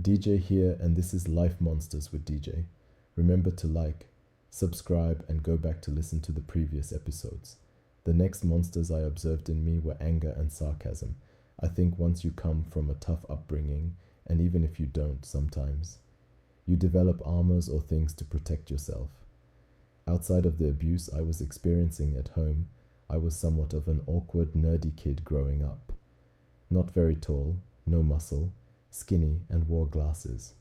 DJ here, and this is Life Monsters with DJ. Remember to like, subscribe, and go back to listen to the previous episodes. The next monsters I observed in me were anger and sarcasm. I think once you come from a tough upbringing, and even if you don't sometimes, you develop armors or things to protect yourself. Outside of the abuse I was experiencing at home, I was somewhat of an awkward, nerdy kid growing up. Not very tall, no muscle, skinny, and wore glasses.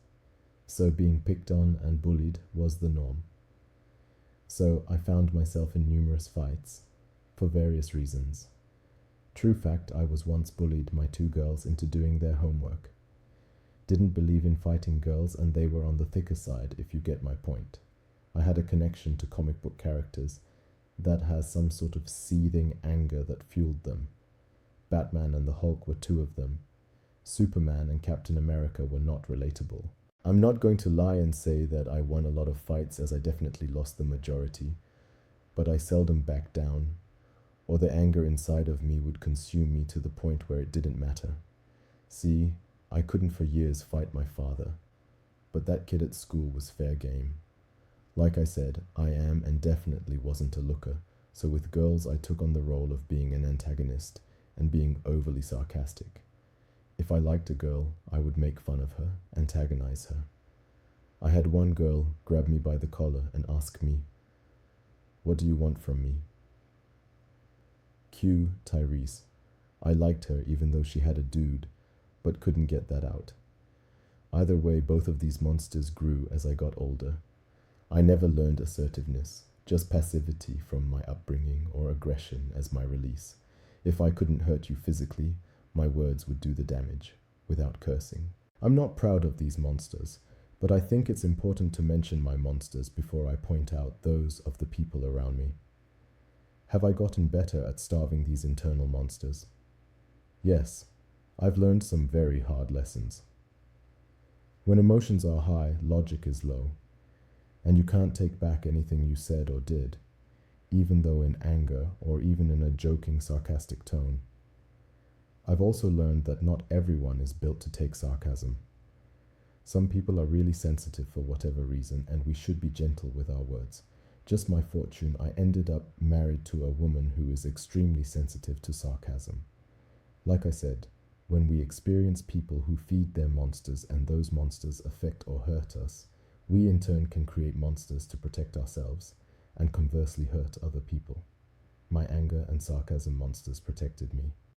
So being picked on and bullied was the norm. So I found myself in numerous fights, for various reasons. True fact, I was once bullied my two girls into doing their homework. Didn't believe in fighting girls, and they were on the thicker side, if you get my point. I had a connection to comic book characters that has some sort of seething anger that fueled them. Batman and the Hulk were two of them. Superman and Captain America were not relatable. I'm not going to lie and say that I won a lot of fights, as I definitely lost the majority, but I seldom backed down, or the anger inside of me would consume me to the point where it didn't matter. See, I couldn't for years fight my father, but that kid at school was fair game. Like I said, I am and definitely wasn't a looker, so with girls I took on the role of being an antagonist and being overly sarcastic. If I liked a girl, I would make fun of her, antagonize her. I had one girl grab me by the collar and ask me, "What do you want from me?" Cue Tyrese. I liked her even though she had a dude, but couldn't get that out. Either way, both of these monsters grew as I got older. I never learned assertiveness, just passivity from my upbringing, or aggression as my release. If I couldn't hurt you physically, my words would do the damage, without cursing. I'm not proud of these monsters, but I think it's important to mention my monsters before I point out those of the people around me. Have I gotten better at starving these internal monsters? Yes, I've learned some very hard lessons. When emotions are high, logic is low, and you can't take back anything you said or did, even though in anger or even in a joking, sarcastic tone. I've also learned that not everyone is built to take sarcasm. Some people are really sensitive for whatever reason, and we should be gentle with our words. Just my fortune, I ended up married to a woman who is extremely sensitive to sarcasm. Like I said, when we experience people who feed their monsters and those monsters affect or hurt us, we in turn can create monsters to protect ourselves and conversely hurt other people. My anger and sarcasm monsters protected me.